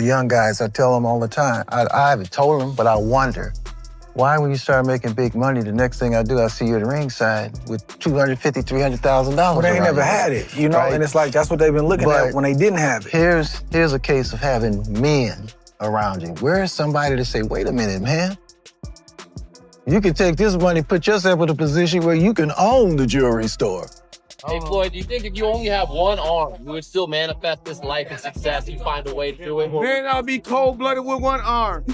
The young guys, I tell them all the time, I haven't told them, but I wonder, why when you start making big money, the next thing I do, I see you at the ringside with $250,000, $300,000. Well, they ain't never had it, you know? Right? And it's like, that's what they've been looking at when they didn't have it. Here's a case of having men around you. Where's somebody to say, wait a minute, man? You can take this money, put yourself in a position where you can own the jewelry store. Hey, Floyd, do you think if you only have one arm, you would still manifest this life and success? You find a way to do it? Man, I'll be cold-blooded with one arm.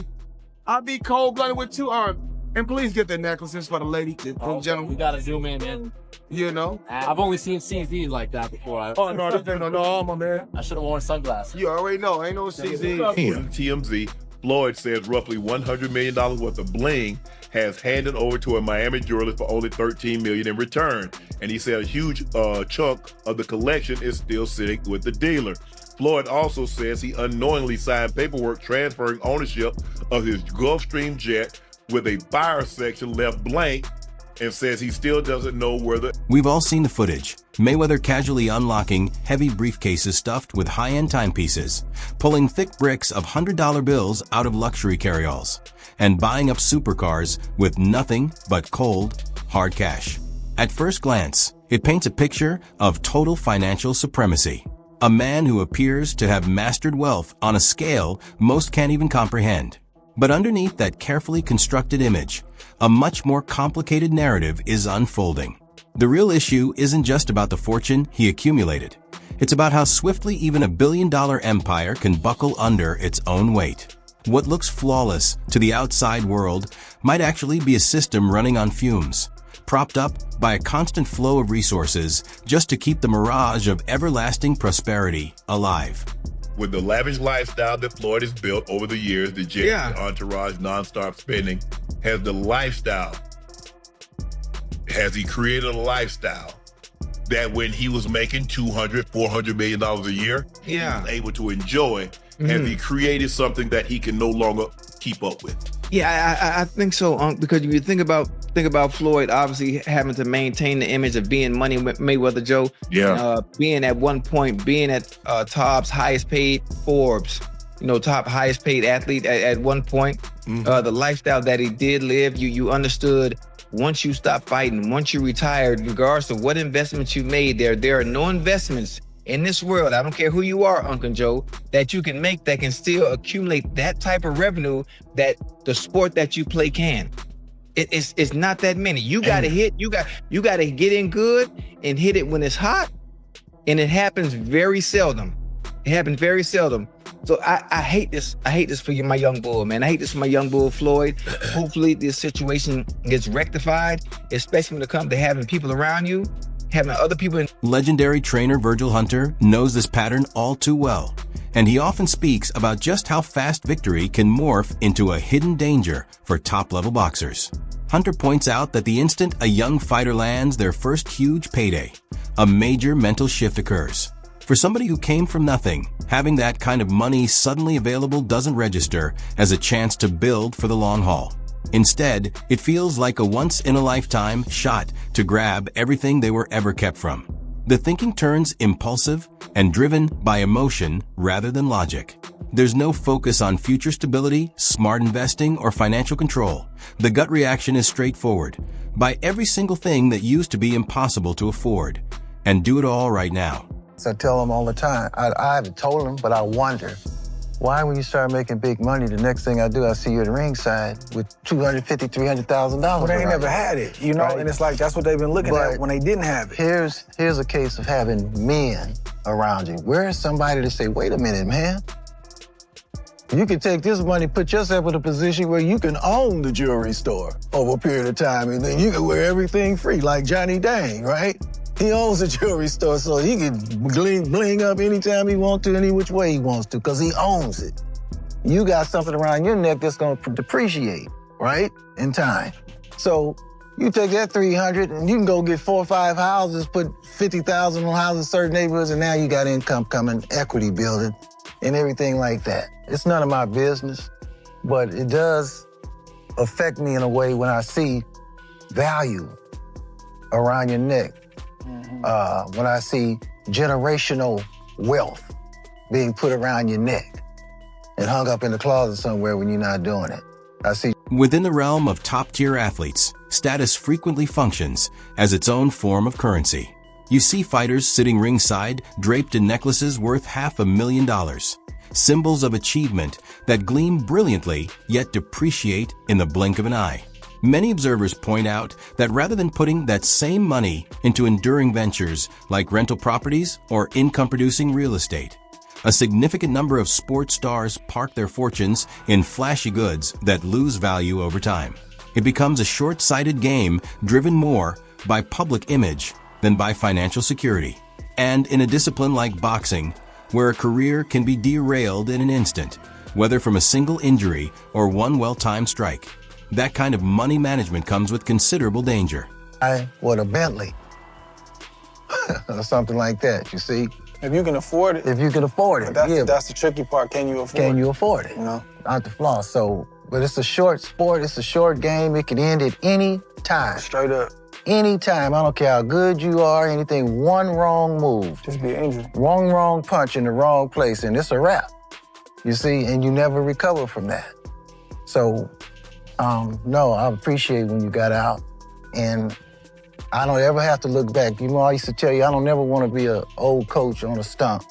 I'll be cold-blooded with two arms. And please get the necklaces for the lady, gentlemen. We gotta zoom in, man. You know? I've only seen CZs like that before. No, my man. I should have worn sunglasses. You already know, ain't no CZs. TMZ, Floyd says roughly $100 million worth of bling has handed over to a Miami jeweler for only $13 million in return. And he said a huge chunk of the collection is still sitting with the dealer. Floyd also says he unknowingly signed paperwork transferring ownership of his Gulfstream jet with a buyer section left blank, and says he still doesn't know where the... We've all seen the footage. Mayweather casually unlocking heavy briefcases stuffed with high-end timepieces, pulling thick bricks of $100 bills out of luxury carryalls, and buying up supercars with nothing but cold, hard cash. At first glance, it paints a picture of total financial supremacy. A man who appears to have mastered wealth on a scale most can't even comprehend. But underneath that carefully constructed image, a much more complicated narrative is unfolding. The real issue isn't just about the fortune he accumulated. It's about how swiftly even a billion-dollar empire can buckle under its own weight. What looks flawless to the outside world might actually be a system running on fumes, propped up by a constant flow of resources just to keep the mirage of everlasting prosperity alive. With the lavish lifestyle that Floyd has built over the years, the jet entourage, nonstop spending, has he created a lifestyle that when he was making $200, $400 million a year, he was able to enjoy, and he created something that he can no longer keep up with? Yeah, I think so, because if you think about Floyd obviously having to maintain the image of being Money Mayweather Joe. Yeah. Being at one point, being at Top's highest paid Forbes, top highest paid athlete at one point. The lifestyle that he did live, you understood once you stopped fighting, once you retired, regardless of what investments you made there are no investments in this world, I don't care who you are, Uncle Joe, that you can make that can still accumulate that type of revenue that the sport that you play can. It's not that many. You gotta hit, you gotta get in good and hit it when it's hot. And it happens very seldom. So I hate this. I hate this for my young bull, man. I hate this for my young bull, Floyd. Hopefully this situation gets rectified, especially when it comes to having people around you, having other people in. Legendary trainer Virgil Hunter knows this pattern all too well, and he often speaks about just how fast victory can morph into a hidden danger for top-level boxers. Hunter points out that the instant a young fighter lands their first huge payday, a major mental shift occurs. For somebody who came from nothing, having that kind of money suddenly available doesn't register as a chance to build for the long haul. Instead, it feels like a once-in-a-lifetime shot to grab everything they were ever kept from. The thinking turns impulsive and driven by emotion rather than logic. There's no focus on future stability, smart investing, or financial control. The gut reaction is straightforward. Buy every single thing that used to be impossible to afford, and do it all right now. So I tell them all the time, I haven't told them, but I wonder, why when you start making big money, the next thing I do, I see you at the ringside with $250,000, $300,000. Well, they ain't never had it, you know? Right? And it's like, that's what they've been looking at when they didn't have it. Here's a case of having men around you. Where's somebody to say, wait a minute, man? You can take this money, put yourself in a position where you can own the jewelry store over a period of time, and then you can wear everything free, like Johnny Dang, right? He owns a jewelry store, so he can bling up anytime he wants to, any which way he wants to, because he owns it. You got something around your neck that's going to depreciate, right, in time. So you take that 300 and you can go get 4 or 5 houses, put 50,000 on houses in certain neighborhoods, and now you got income coming, equity building, and everything like that. It's none of my business, but it does affect me in a way when I see value around your neck. When I see generational wealth being put around your neck. and hung up in the closet somewhere when you're not doing it. I see. Within the realm of top-tier athletes, status frequently functions as its own form of currency. You see fighters sitting ringside, draped in necklaces worth $500,000, symbols of achievement that gleam brilliantly yet depreciate in the blink of an eye. Many observers point out that rather than putting that same money into enduring ventures like rental properties or income-producing real estate, a significant number of sports stars park their fortunes in flashy goods that lose value over time. It becomes a short-sighted game driven more by public image than by financial security. And in a discipline like boxing, where a career can be derailed in an instant, whether from a single injury or one well-timed strike, that kind of money management comes with considerable danger. I want a Bentley or something like that, you see? If you can afford it. If you can afford it, That's the tricky part. Can you afford it? Can you afford it? You know? Not the flaw. So, but it's a short sport. It's a short game. It can end at any time. Straight up. Anytime. I don't care how good you are, anything, one wrong move. Just be an injury. Wrong punch in the wrong place, and it's a wrap. You see, and you never recover from that. So, no, I appreciate when you got out, and I don't ever have to look back. You know, I used to tell you, I don't ever want to be an old coach on a stump,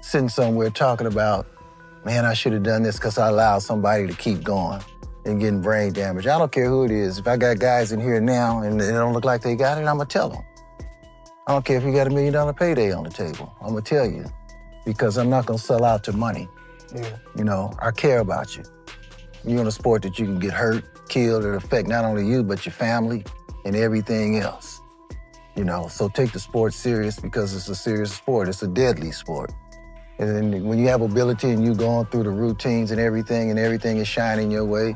sitting somewhere talking about, man, I should have done this because I allowed somebody to keep going and getting brain damage. I don't care who it is. If I got guys in here now and they don't look like they got it, I'm going to tell them. I don't care if you got $1 million payday on the table. I'm going to tell you because I'm not going to sell out to money. Yeah. You know, I care about you. You're in a sport that you can get hurt, killed, or affect not only you, but your family and everything else. You know, so take the sport serious because it's a serious sport. It's a deadly sport. And then when you have ability and you going through the routines and everything is shining your way,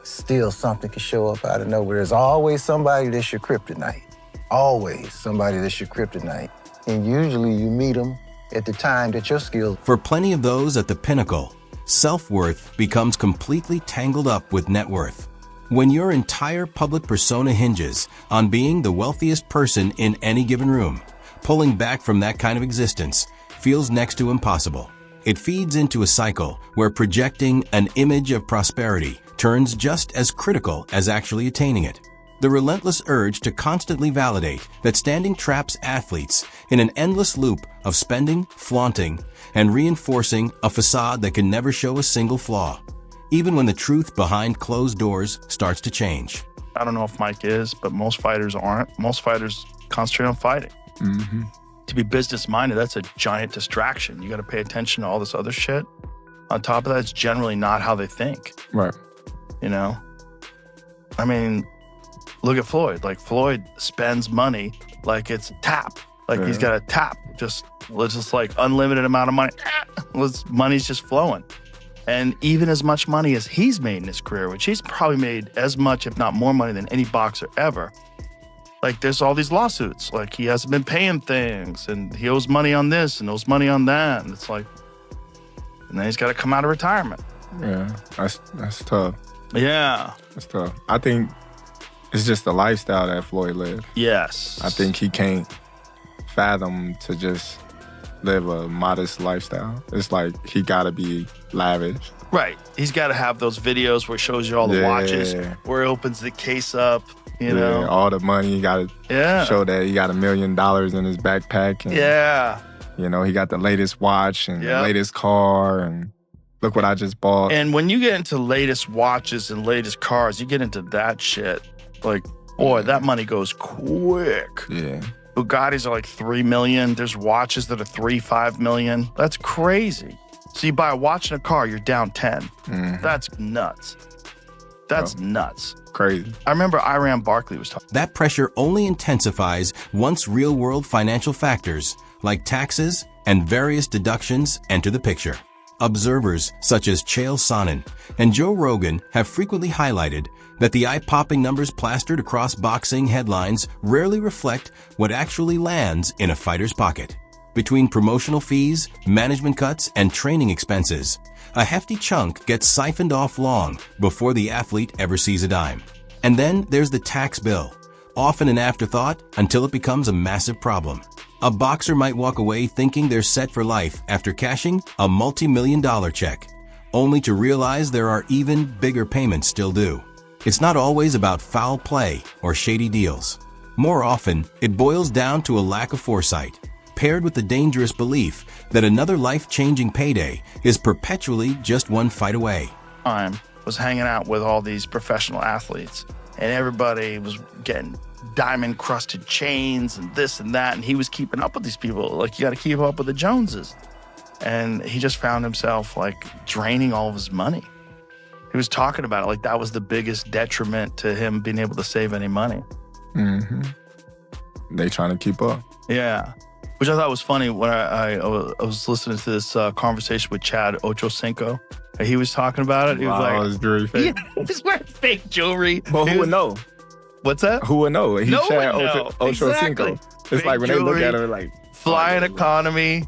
still something can show up out of nowhere. There's always somebody that's your kryptonite. Always somebody that's your kryptonite. And usually you meet them at the time that your skills. For plenty of those at the pinnacle, self-worth becomes completely tangled up with net worth. When your entire public persona hinges on being the wealthiest person in any given room, pulling back from that kind of existence feels next to impossible. It feeds into a cycle where projecting an image of prosperity turns just as critical as actually attaining it. The relentless urge to constantly validate that standing traps athletes in an endless loop of spending, flaunting, and reinforcing a facade that can never show a single flaw, even when the truth behind closed doors starts to change. I don't know if Mike is, but most fighters aren't. Most fighters concentrate on fighting. Mm-hmm. To be business-minded, that's a giant distraction. You got to pay attention to all this other shit. On top of that, it's generally not how they think. Right. You know? I mean, look at Floyd. Like, Floyd spends money like it's a tap. Like, he's got a tap. Just like unlimited amount of money. Money's just flowing. And even as much money as he's made in his career, which he's probably made as much, if not more money than any boxer ever, like there's all these lawsuits. Like he hasn't been paying things and he owes money on this and owes money on that. And it's like, and then he's got to come out of retirement. Yeah, that's tough. Yeah. That's tough. I think it's just the lifestyle that Floyd lived. Yes. I think he can't fathom to just live a modest lifestyle. It's like he gotta be lavish. Right. He's got to have those videos where it shows you all the watches, where he opens the case up, you know. All the money. He gotta show that he got $1 million in his backpack. And, you know, he got the latest watch and the latest car and look what I just bought. And when you get into latest watches and latest cars, you get into that shit. Like, boy, that money goes quick. Yeah. Bugattis are like $3 million. There's watches that are $3-5 million. That's crazy. So you buy a watch and a car, you're down 10. Mm-hmm. That's nuts. That's nuts. Crazy. I remember Iran Barkley was talking. That pressure only intensifies once real-world financial factors like taxes and various deductions enter the picture. Observers such as Chael Sonnen and Joe Rogan have frequently highlighted that the eye-popping numbers plastered across boxing headlines rarely reflect what actually lands in a fighter's pocket. Between promotional fees, management cuts, and training expenses, a hefty chunk gets siphoned off long before the athlete ever sees a dime. And then there's the tax bill, often an afterthought until it becomes a massive problem. A boxer might walk away thinking they're set for life after cashing a multi-million-dollar check, only to realize there are even bigger payments still due. It's not always about foul play or shady deals. More often, it boils down to a lack of foresight, paired with the dangerous belief that another life-changing payday is perpetually just one fight away. I was hanging out with all these professional athletes, and everybody was getting diamond-crusted chains and this and that, and he was keeping up with these people. Like, you got to keep up with the Joneses. And he just found himself, like, draining all of his money. He was talking about it like that was the biggest detriment to him being able to save any money. Mm-hmm. They trying to keep up. Yeah. Which I thought was funny when I was listening to this conversation with Chad Ochocinco. He was talking about it. He was like, it's very fake. Yeah, he's wearing fake jewelry. But who would know? What's that? Who would know? He No Chad one know. Ochocinco. Exactly. It's Fake like when jewelry, they look at him like, flying economy.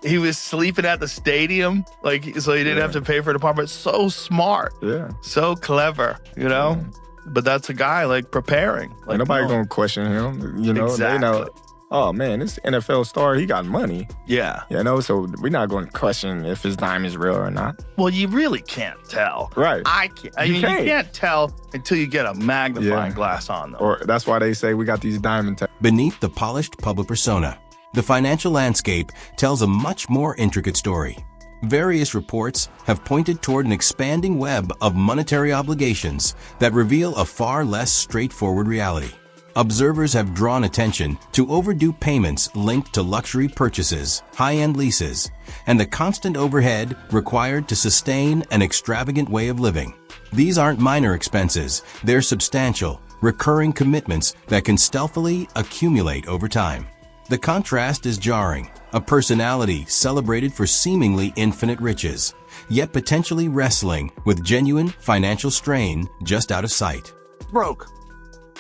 He was sleeping at the stadium, like, so he didn't have to pay for an apartment. So smart. Yeah. So clever, you know? Yeah. But that's a guy, like, preparing. Like, nobody gonna question him. You know, exactly. They know, oh man, this NFL star, he got money. Yeah. You know, so we're not going to question if his dime is real or not. Well, you really can't tell. Right. I mean, you can't tell until you get a magnifying glass on them. Or that's why they say we got these diamond tests. Beneath the polished public persona, the financial landscape tells a much more intricate story. Various reports have pointed toward an expanding web of monetary obligations that reveal a far less straightforward reality. Observers have drawn attention to overdue payments linked to luxury purchases, high-end leases, and the constant overhead required to sustain an extravagant way of living. These aren't minor expenses, they're substantial, recurring commitments that can stealthily accumulate over time. The contrast is jarring, a personality celebrated for seemingly infinite riches, yet potentially wrestling with genuine financial strain just out of sight. Broke.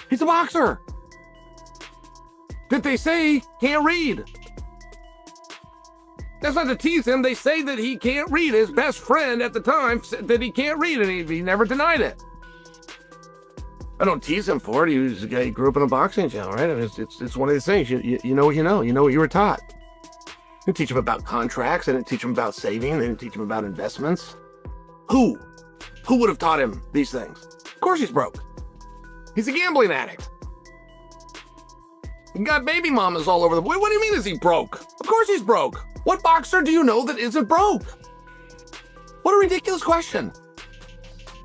He's a boxer. Did they say he can't read? That's not to tease him. They say that he can't read. His best friend at the time said that he can't read, and he never denied it. I don't tease him for it. He was a guy who grew up in a boxing channel, right? I mean, it's one of these things. You know what you know. You know what you were taught. I didn't teach him about contracts. I didn't teach him about saving. I didn't teach him about investments. Who would have taught him these things? Of course he's broke. He's a gambling addict. He got baby mamas all over the... What do you mean is he broke? Of course he's broke. What boxer do you know that isn't broke? What a ridiculous question.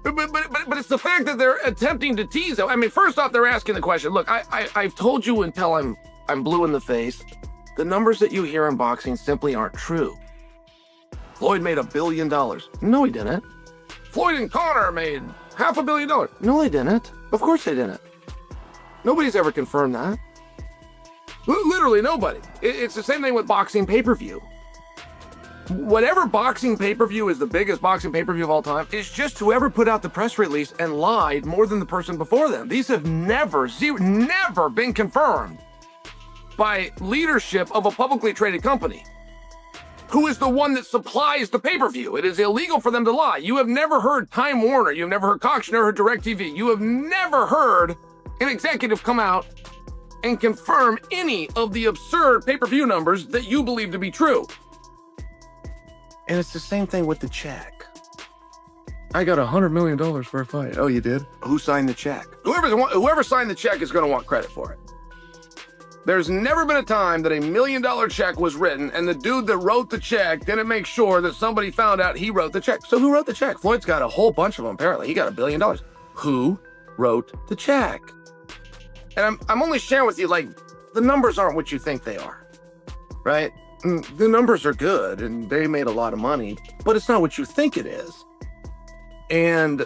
But it's the fact that they're attempting to tease him. I mean, first off, they're asking the question. Look, I've told you until I'm blue in the face. The numbers that you hear in boxing simply aren't true. Floyd made $1 billion. No, he didn't. Floyd and Connor made $500 million. No, they didn't. Of course they didn't. Nobody's ever confirmed that. Literally nobody. It's the same thing with boxing pay-per-view. Whatever boxing pay-per-view is the biggest boxing pay-per-view of all time, is just whoever put out the press release and lied more than the person before them. These have never been confirmed by leadership of a publicly traded company, who is the one that supplies the pay-per-view. It is illegal for them to lie. You have never heard Time Warner, you have never heard Cox, you never heard DirecTV, you have never heard an executive come out and confirm any of the absurd pay-per-view numbers that you believe to be true. And it's the same thing with the check. I got $100 million for a fight. Oh, you did? Who signed the check? Whoever signed the check is going to want credit for it. There's never been a time that $1 million check was written and the dude that wrote the check didn't make sure that somebody found out he wrote the check. So who wrote the check? Floyd's got a whole bunch of them, apparently. He got $1 billion. Who wrote the check? And I'm only sharing with you, like, the numbers aren't what you think they are, right? The numbers are good and they made a lot of money, but it's not what you think it is. And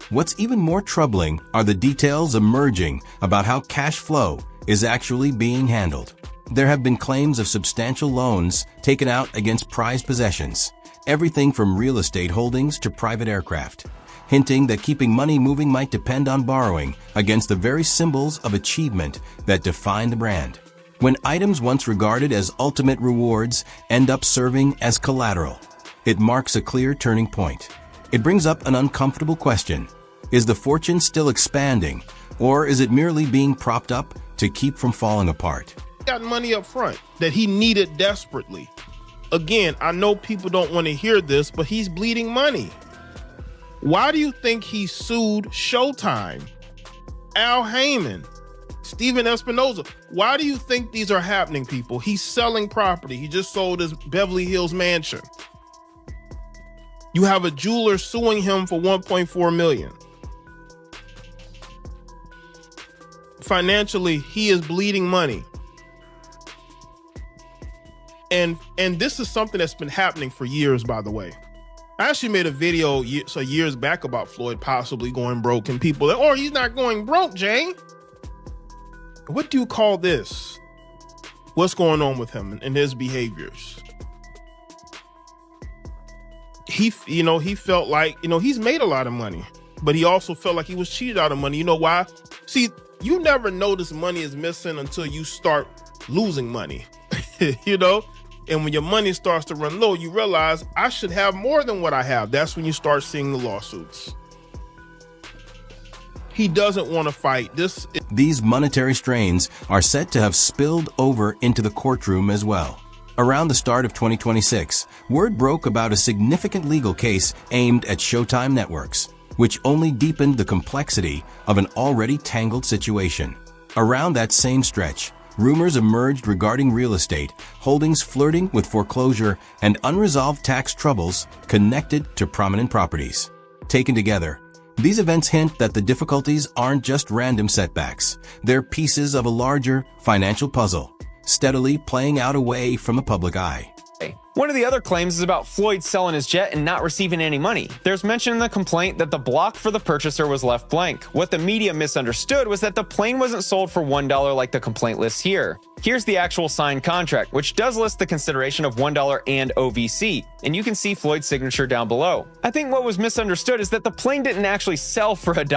what's even more troubling are the details emerging about how cash flow is actually being handled. There have been claims of substantial loans taken out against prized possessions, everything from real estate holdings to private aircraft, hinting that keeping money moving might depend on borrowing against the very symbols of achievement that define the brand. When items once regarded as ultimate rewards end up serving as collateral, it marks a clear turning point. It brings up an uncomfortable question. Is the fortune still expanding, Or is it merely being propped up to keep from falling apart? Got money up front that he needed desperately. Again, I know people don't want to hear this, but he's bleeding money. Why do you think he sued Showtime, Al Heyman, Steven Espinoza? Why do you think these are happening, people? He's selling property. He just sold his Beverly Hills mansion. You have a jeweler suing him for $1.4 million. Financially, he is bleeding money. And this is something that's been happening for years, by the way. I actually made a video years back about Floyd possibly going broke, and people are, oh, he's not going broke, Jay. What do you call this? What's going on with him and his behaviors? He felt like, he's made a lot of money, but he also felt like he was cheated out of money. You know why? See, you never notice money is missing until you start losing money, And when your money starts to run low, you realize I should have more than what I have. That's when you start seeing the lawsuits. He doesn't want to fight. These monetary strains are set to have spilled over into the courtroom as well. Around the start of 2026, word broke about a significant legal case aimed at Showtime networks, which only deepened the complexity of an already tangled situation. Around that same stretch, rumors emerged regarding real estate, holdings flirting with foreclosure, and unresolved tax troubles connected to prominent properties. Taken together, these events hint that the difficulties aren't just random setbacks. They're pieces of a larger financial puzzle, steadily playing out away from the public eye. One of the other claims is about Floyd selling his jet and not receiving any money. There's mention in the complaint that the block for the purchaser was left blank. What the media misunderstood was that the plane wasn't sold for $1 like the complaint lists here. Here's the actual signed contract, which does list the consideration of $1 and OVC, and you can see Floyd's signature down below. I think what was misunderstood is that the plane didn't actually sell for $1.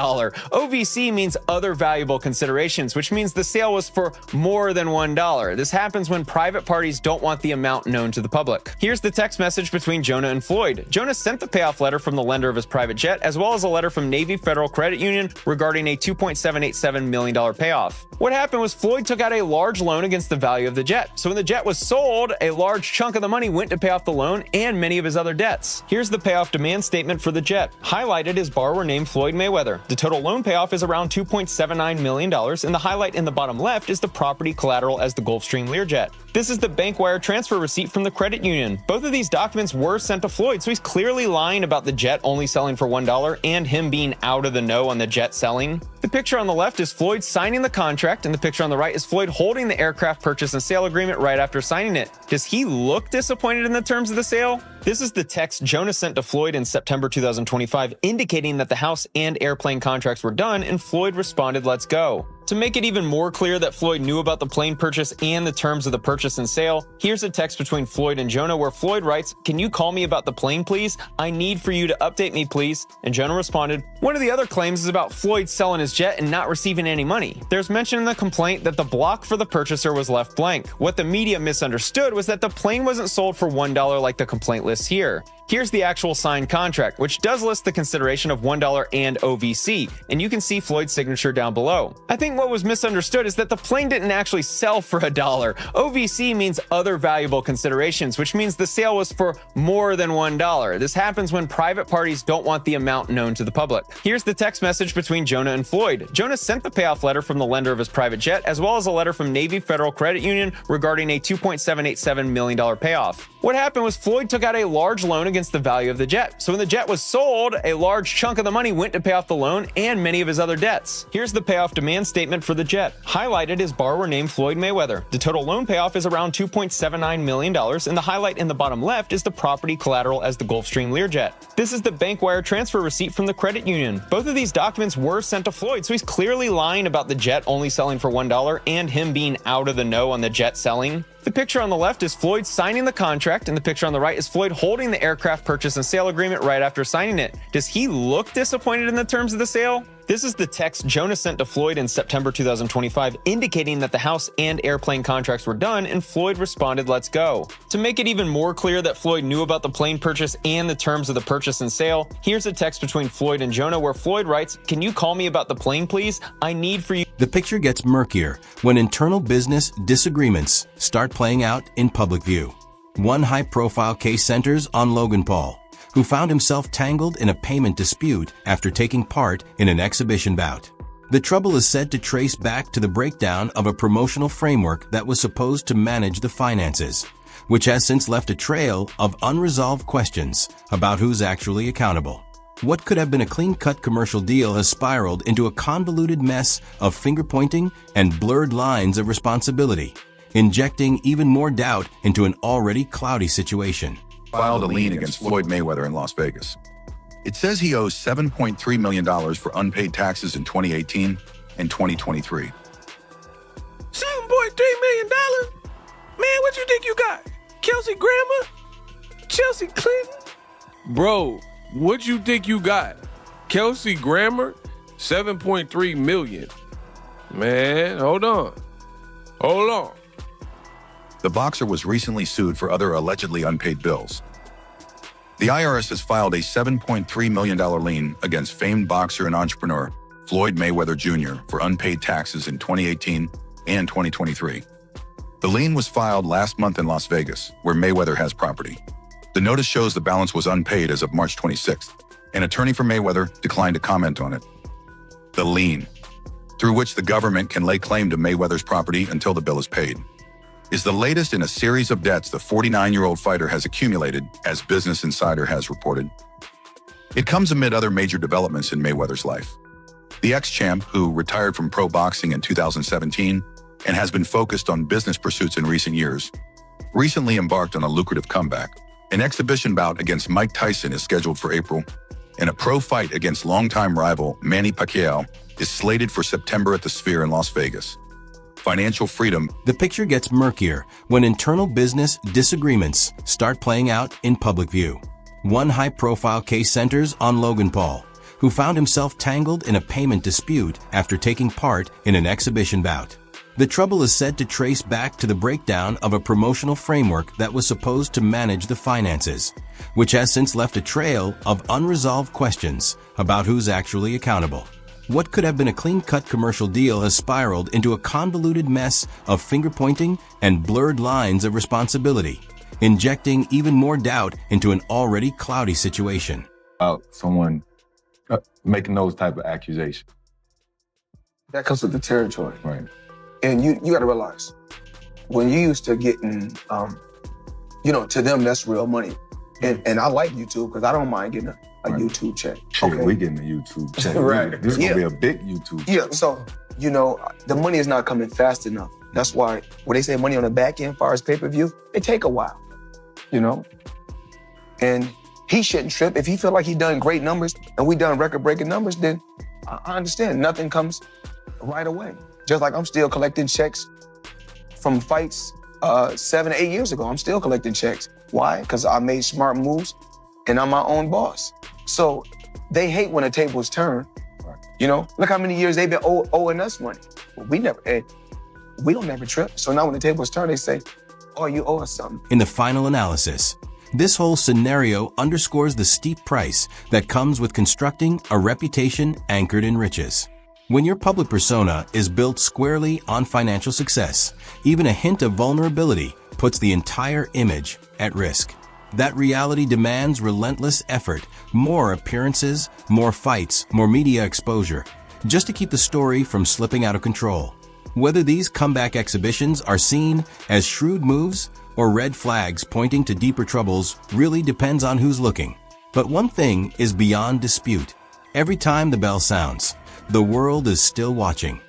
OVC means other valuable considerations, which means the sale was for more than $1. This happens when private parties don't want the amount known to the public. Here's the text message between Jonah and Floyd. Jonah sent the payoff letter from the lender of his private jet, as well as a letter from Navy Federal Credit Union regarding a $2.787 million payoff. What happened was Floyd took out a large loan against the value of the jet. So when the jet was sold, a large chunk of the money went to pay off the loan and many of his other debts. Here's the payoff demand statement for the jet. Highlighted is borrower named Floyd Mayweather. The total loan payoff is around $2.79 million, and the highlight in the bottom left is the property collateral as the Gulfstream Learjet. This is the bank wire transfer receipt from the credit union. Both of these documents were sent to Floyd, so he's clearly lying about the jet only selling for $1 and him being out of the know on the jet selling. The picture on the left is Floyd signing the contract, and the picture on the right is Floyd holding the aircraft purchase and sale agreement right after signing it. Does he look disappointed in the terms of the sale? This is the text Jonah sent to Floyd in September 2025, indicating that the house and airplane contracts were done, and Floyd responded, "Let's go." To make it even more clear that Floyd knew about the plane purchase and the terms of the purchase and sale, here's a text between Floyd and Jonah where Floyd writes, "Can you call me about the plane, please? I need for you to update me, please." And Jonah responded, "One of the other claims is about Floyd selling his jet and not receiving any money. There's mention in the complaint that the block for the purchaser was left blank. What the media misunderstood was that the plane wasn't sold for $1 like the complaint lists here. Here's the actual signed contract, which does list the consideration of $1 and OVC, and you can see Floyd's signature down below. I think what was misunderstood is that the plane didn't actually sell for $1. OVC means other valuable considerations, which means the sale was for more than $1. This happens when private parties don't want the amount known to the public. Here's the text message between Jonah and Floyd. Jonah sent the payoff letter from the lender of his private jet, as well as a letter from Navy Federal Credit Union regarding a $2.787 million payoff. What happened was Floyd took out a large loan against the value of the jet. So when the jet was sold, a large chunk of the money went to pay off the loan and many of his other debts. Here's the payoff demand statement for the jet. Highlighted is borrower named Floyd Mayweather. The total loan payoff is around $2.79 million, and the highlight in the bottom left is the property collateral as the Gulfstream Learjet. This is the bank wire transfer receipt from the credit union. Both of these documents were sent to Floyd, so he's clearly lying about the jet only selling for $1 and him being out of the know on the jet selling. The picture on the left is Floyd signing the contract, and the picture on the right is Floyd holding the aircraft purchase and sale agreement right after signing it. Does he look disappointed in the terms of the sale? This is the text Jonah sent to Floyd in September 2025, indicating that the house and airplane contracts were done, and Floyd responded, "Let's go." To make it even more clear that Floyd knew about the plane purchase and the terms of the purchase and sale, here's a text between Floyd and Jonah where Floyd writes, "Can you call me about the plane, please? I need for you." The picture gets murkier when internal business disagreements start playing out in public view. One high-profile case centers on Logan Paul, who found himself tangled in a payment dispute after taking part in an exhibition bout. The trouble is said to trace back to the breakdown of a promotional framework that was supposed to manage the finances, which has since left a trail of unresolved questions about who's actually accountable. What could have been a clean-cut commercial deal has spiraled into a convoluted mess of finger-pointing and blurred lines of responsibility, injecting even more doubt into an already cloudy situation. Filed a lien against Floyd Mayweather in Las Vegas. It says he owes $7.3 million for unpaid taxes in 2018 and 2023. $7.3 million? Man, what you think you got? Kelsey Grammer? Chelsea Clinton? Bro, what you think you got? Kelsey Grammer? 7.3 million. Man, hold on. Hold on. The boxer was recently sued for other allegedly unpaid bills. The IRS has filed a $7.3 million lien against famed boxer and entrepreneur Floyd Mayweather Jr. for unpaid taxes in 2018 and 2023. The lien was filed last month in Las Vegas, where Mayweather has property. The notice shows the balance was unpaid as of March 26th. An attorney for Mayweather declined to comment on it. The lien, through which the government can lay claim to Mayweather's property until the bill is paid, is the latest in a series of debts the 49-year-old fighter has accumulated, as Business Insider has reported. It comes amid other major developments in Mayweather's life. The ex-champ, who retired from pro boxing in 2017 and has been focused on business pursuits in recent years, recently embarked on a lucrative comeback. An exhibition bout against Mike Tyson is scheduled for April, and a pro fight against longtime rival Manny Pacquiao is slated for September at the Sphere in Las Vegas. Financial freedom. The picture gets murkier when internal business disagreements start playing out in public view. One high-profile case centers on Logan Paul, who found himself tangled in a payment dispute after taking part in an exhibition bout. The trouble is said to trace back to the breakdown of a promotional framework that was supposed to manage the finances, which has since left a trail of unresolved questions about who's actually accountable. What could have been a clean-cut commercial deal has spiraled into a convoluted mess of finger-pointing and blurred lines of responsibility, injecting even more doubt into an already cloudy situation. About someone making those type of accusations. That comes with the territory. Right. And you got to realize, when you used to getting, to them, that's real money. And I like YouTube because I don't mind getting a YouTube check. Shit, we getting a YouTube check. Right. This is going to be a big YouTube check. Yeah, so, the money is not coming fast enough. That's why when they say money on the back end, as far as pay-per-view, it take a while, And he shouldn't trip. If he feel like he done great numbers and we done record-breaking numbers, then I understand. Nothing comes right away. Just like I'm still collecting checks from fights 7 or 8 years ago. I'm still collecting checks. Why? Because I made smart moves and I'm my own boss. So they hate when the tables turn. Right. Look how many years they've been owing us money. Well, we don't never trip. So now when the tables turn, they say, oh, you owe us something. In the final analysis, this whole scenario underscores the steep price that comes with constructing a reputation anchored in riches. When your public persona is built squarely on financial success, even a hint of vulnerability puts the entire image at risk. That reality demands relentless effort, more appearances, more fights, more media exposure, just to keep the story from slipping out of control. Whether these comeback exhibitions are seen as shrewd moves or red flags pointing to deeper troubles really depends on who's looking. But one thing is beyond dispute. Every time the bell sounds, the world is still watching.